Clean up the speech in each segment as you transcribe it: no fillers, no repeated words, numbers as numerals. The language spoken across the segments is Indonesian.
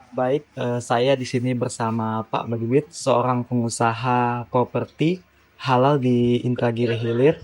Baik, saya di sini bersama Pak Badudit, seorang pengusaha properti halal di Indragiri Hilir.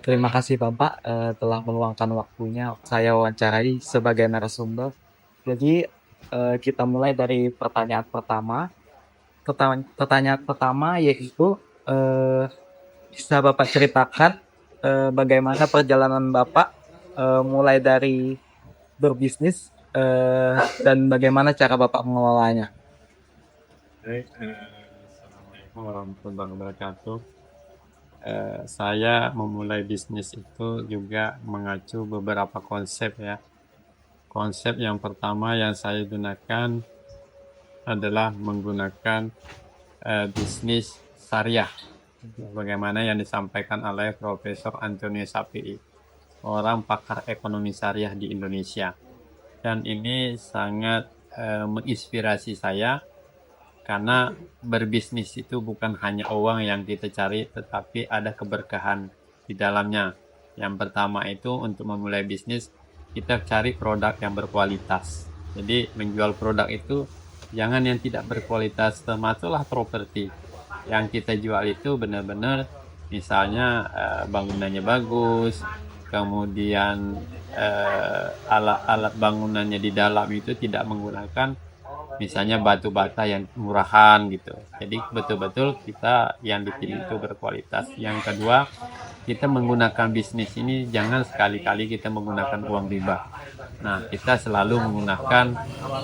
Terima kasih Bapak, telah meluangkan waktunya saya wawancarai sebagai narasumber. Jadi, kita mulai dari pertanyaan pertama. Pertanyaan pertama yaitu, eee, bisa Bapak ceritakan, bagaimana perjalanan Bapak, mulai dari berbisnis, dan bagaimana cara Bapak mengelolanya? Baik, assalamualaikum warahmatullahi wabarakatuh. Saya memulai bisnis itu juga mengacu beberapa konsep ya. Konsep yang pertama yang saya gunakan adalah menggunakan bisnis syariah, bagaimana yang disampaikan oleh Profesor Antonio Sapi'i, orang pakar ekonomi syariah di Indonesia. Dan ini sangat menginspirasi saya karena berbisnis itu bukan hanya uang yang kita cari, tetapi ada keberkahan di dalamnya. Yang pertama itu untuk memulai bisnis, kita cari produk yang berkualitas. Jadi menjual produk itu jangan yang tidak berkualitas, termasuklah properti. Yang kita jual itu benar-benar misalnya bangunannya bagus, kemudian alat-alat bangunannya di dalam itu tidak menggunakan misalnya batu bata yang murahan gitu. Jadi betul-betul kita yang dipilih itu berkualitas. Yang kedua, kita menggunakan bisnis ini jangan sekali-kali kita menggunakan uang riba. Nah, kita selalu menggunakan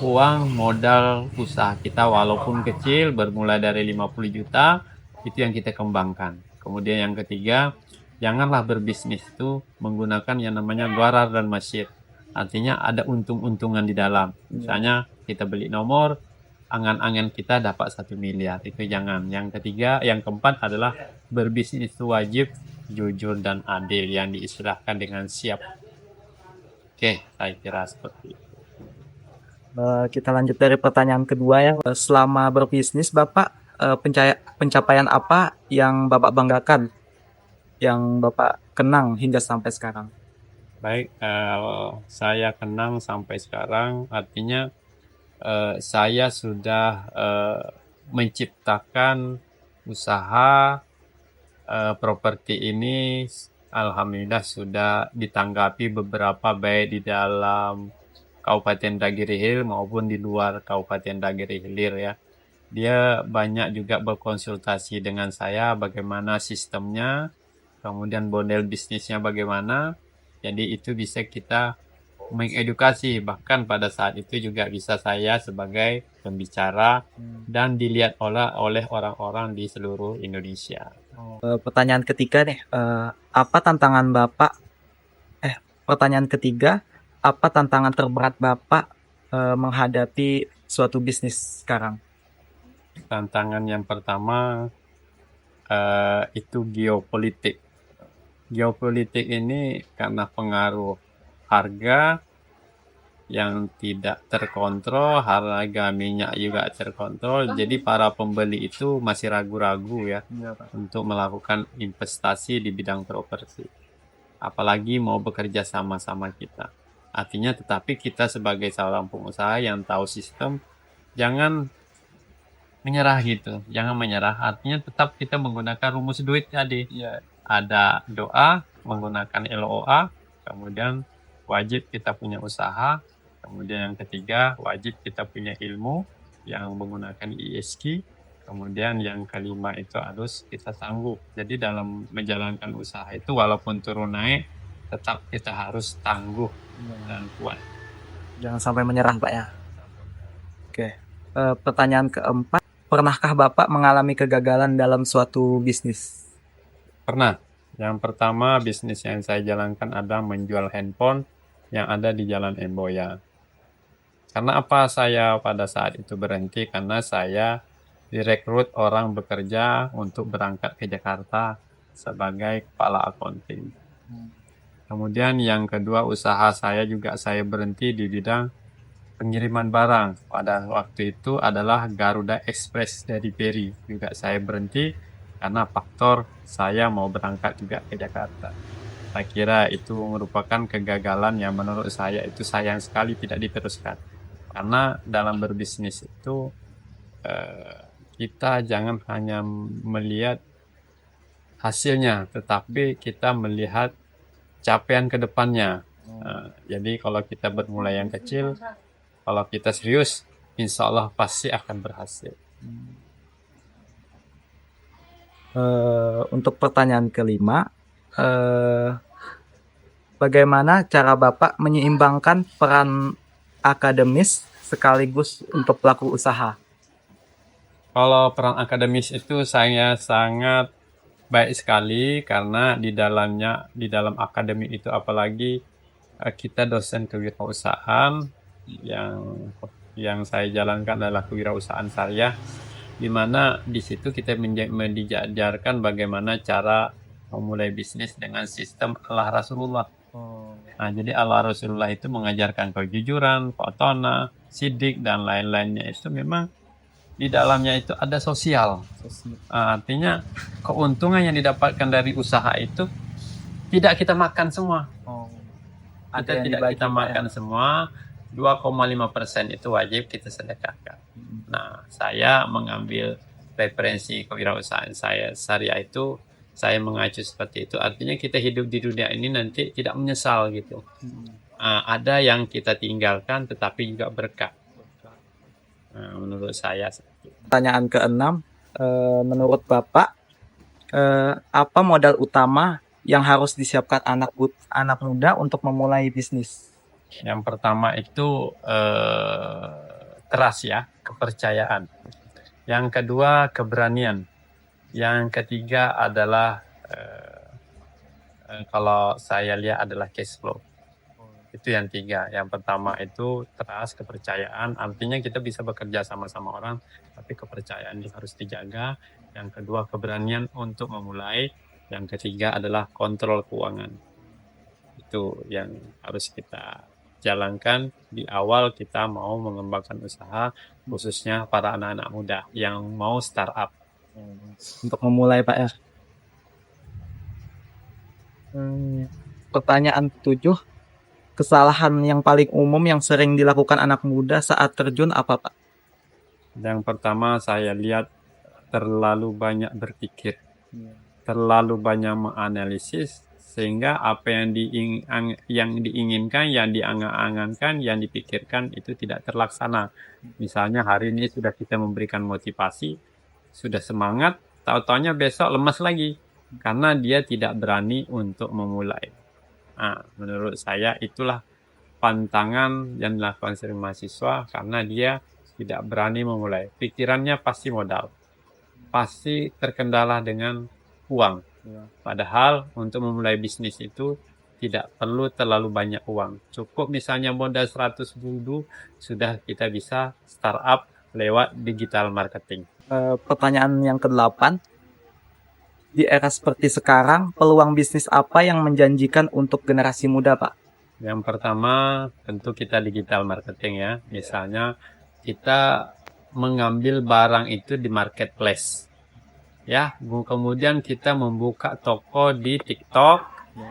uang modal usaha kita walaupun kecil, bermula dari 50 juta, itu yang kita kembangkan. Kemudian yang ketiga, janganlah berbisnis itu menggunakan yang namanya gharar dan masyid. Artinya ada untung-untungan di dalam. Misalnya kita beli nomor, angan-angan kita dapat 1 miliar. Itu jangan. Yang ketiga, yang keempat adalah berbisnis itu wajib jujur dan adil yang diistilahkan dengan siap. Oke, saya kira seperti itu. Kita lanjut dari pertanyaan kedua ya. Selama berbisnis Bapak, pencapaian apa yang Bapak banggakan, yang Bapak kenang hingga sampai sekarang? Baik, saya kenang sampai sekarang, artinya saya sudah menciptakan usaha properti ini. Alhamdulillah sudah ditanggapi beberapa baik di dalam Kabupaten Indragiri Hilir maupun di luar Kabupaten Indragiri Hilir ya. Dia banyak juga berkonsultasi dengan saya bagaimana sistemnya, kemudian model bisnisnya bagaimana. Jadi itu bisa kita mengedukasi, bahkan pada saat itu juga bisa saya sebagai pembicara dan dilihat oleh orang-orang di seluruh Indonesia. Pertanyaan ketiga nih, apa tantangan Bapak pertanyaan ketiga, apa tantangan terberat Bapak, menghadapi suatu bisnis sekarang? Tantangan yang pertama itu geopolitik. Geopolitik ini karena pengaruh harga yang tidak terkontrol, harga minyak juga terkontrol, jadi para pembeli itu masih ragu-ragu ya untuk melakukan investasi di bidang properti. Apalagi mau bekerja sama-sama kita. Artinya tetapi kita sebagai seorang pengusaha yang tahu sistem, jangan menyerah gitu. Jangan menyerah. Artinya tetap kita menggunakan rumus duit tadi. Ada doa, menggunakan LOA, kemudian wajib kita punya usaha, kemudian yang ketiga wajib kita punya ilmu yang menggunakan ESG, kemudian yang kelima itu harus kita sanggup. Jadi dalam menjalankan usaha itu walaupun turun naik, tetap kita harus tangguh dan kuat. Jangan sampai menyerah, Pak ya. Oke. Pertanyaan keempat, pernahkah Bapak mengalami kegagalan dalam suatu bisnis? Pernah. Yang pertama bisnis yang saya jalankan adalah menjual handphone yang ada di Jalan Emboya. Karena apa saya pada saat itu berhenti? Karena saya direkrut orang bekerja untuk berangkat ke Jakarta sebagai kepala accounting. Kemudian yang kedua usaha saya juga saya berhenti di bidang pengiriman barang. Pada waktu itu adalah Garuda Express dari Peri. Juga saya berhenti karena faktor saya mau berangkat juga ke Jakarta. Saya kira itu merupakan kegagalan yang menurut saya itu sayang sekali tidak diteruskan. Karena dalam berbisnis itu kita jangan hanya melihat hasilnya, tetapi kita melihat capaian ke depannya. Jadi kalau kita bermulai yang kecil, kalau kita serius, insya Allah pasti akan berhasil. Untuk pertanyaan kelima, bagaimana cara Bapak menyeimbangkan peran akademis sekaligus untuk pelaku usaha? Kalau peran akademis itu saya sangat baik sekali karena di dalam akademi itu apalagi kita dosen kewirausahaan yang saya jalankan adalah kewirausahaan syariah, di mana di situ kita diajarkan bagaimana cara memulai bisnis dengan sistem Allah Rasulullah. Nah, jadi Allah Rasulullah itu mengajarkan kejujuran, kotona, sidik, dan lain-lainnya itu memang di dalamnya itu ada sosial. Artinya keuntungan yang didapatkan dari usaha itu tidak kita makan semua. Kita tidak kita makan semua. 2,5% itu wajib kita sedekahkan. Nah, saya mengambil referensi kewirausahaan saya syariah itu, saya mengacu seperti itu. Artinya kita hidup di dunia ini nanti tidak menyesal gitu. Ada yang kita tinggalkan tetapi juga berkah. Menurut saya. Pertanyaan keenam, menurut Bapak, apa modal utama yang harus disiapkan anak muda untuk memulai bisnis? Yang pertama itu trust ya, kepercayaan. Yang kedua keberanian. Yang ketiga adalah kalau saya lihat adalah cash flow. Itu yang tiga. Yang pertama itu trust, kepercayaan. Artinya kita bisa bekerja sama-sama orang, tapi kepercayaan itu harus dijaga. Yang kedua keberanian untuk memulai. Yang ketiga adalah kontrol keuangan. Itu yang harus kita jalankan di awal kita mau mengembangkan usaha, khususnya para anak-anak muda yang mau startup. Untuk memulai, Pak ya. Pertanyaan 7. Kesalahan yang paling umum yang sering dilakukan anak muda saat terjun apa, Pak? Yang pertama saya lihat terlalu banyak berpikir, terlalu banyak menganalisis, sehingga apa yang diinginkan, yang diangan-angankan, yang dipikirkan itu tidak terlaksana. Misalnya hari ini sudah kita memberikan motivasi, sudah semangat, tahu-taunya besok lemas lagi, karena dia tidak berani untuk memulai. Menurut saya itulah pantangan yang dilakukan sering mahasiswa karena dia tidak berani memulai. Pikirannya pasti modal, pasti terkendala dengan uang. Padahal untuk memulai bisnis itu tidak perlu terlalu banyak uang. Cukup misalnya modal 100.000 sudah kita bisa startup lewat digital marketing. Pertanyaan yang ke-8. Di era seperti sekarang, peluang bisnis apa yang menjanjikan untuk generasi muda, Pak? Yang pertama tentu kita digital marketing ya. Misalnya kita mengambil barang itu di marketplace. Ya, kemudian kita membuka toko di TikTok,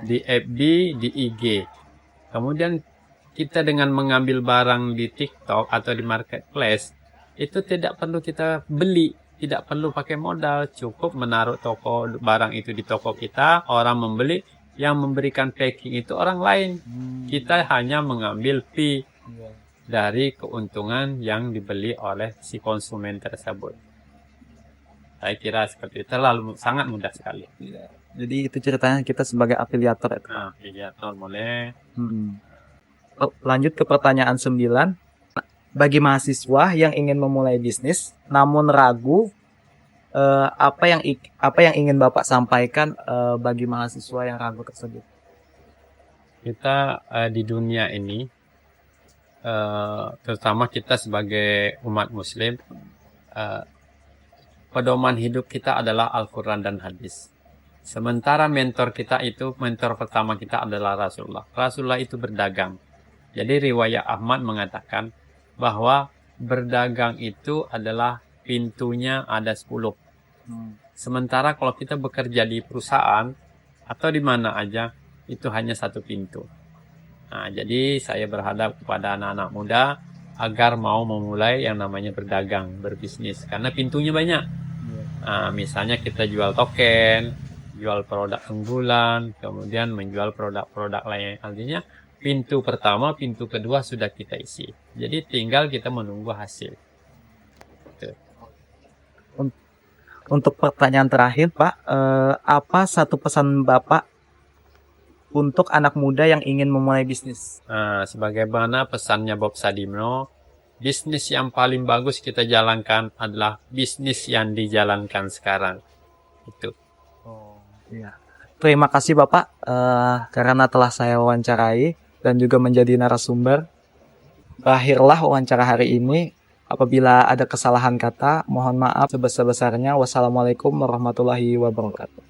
di FB, di IG. Kemudian kita dengan mengambil barang di TikTok atau di marketplace, itu tidak perlu kita beli. Tidak perlu pakai modal, cukup menaruh toko barang itu di toko kita, orang membeli, yang memberikan packing itu orang lain. Kita hanya mengambil fee dari keuntungan yang dibeli oleh si konsumen tersebut. Saya kira seperti itu, sangat mudah sekali. Jadi itu ceritanya kita sebagai afiliator. Afiliator boleh. Lanjut ke pertanyaan 9. Bagi mahasiswa yang ingin memulai bisnis namun ragu, apa yang ingin Bapak sampaikan bagi mahasiswa yang ragu tersebut? Kita di dunia ini, terutama kita sebagai umat Muslim, pedoman hidup kita adalah Al-Quran dan hadis. Sementara mentor pertama kita adalah Rasulullah. Rasulullah itu berdagang. Jadi riwayat Ahmad mengatakan bahwa berdagang itu adalah pintunya ada 10. Sementara kalau kita bekerja di perusahaan atau di mana aja, itu hanya satu pintu. Jadi saya berharap kepada anak-anak muda, agar mau memulai yang namanya berdagang, berbisnis. Karena pintunya banyak. Misalnya kita jual token, jual produk unggulan, kemudian menjual produk-produk lain. Artinya pintu pertama, pintu kedua sudah kita isi. Jadi tinggal kita menunggu hasil. Gitu. Untuk pertanyaan terakhir, Pak, apa satu pesan Bapak untuk anak muda yang ingin memulai bisnis? Sebagaimana pesannya Bob Sadino, bisnis yang paling bagus kita jalankan adalah bisnis yang dijalankan sekarang. Itu. Iya. Terima kasih Bapak karena telah saya wawancarai dan juga menjadi narasumber. Berakhirlah wawancara hari ini. Apabila ada kesalahan kata, mohon maaf sebesar-besarnya. Wassalamualaikum warahmatullahi wabarakatuh.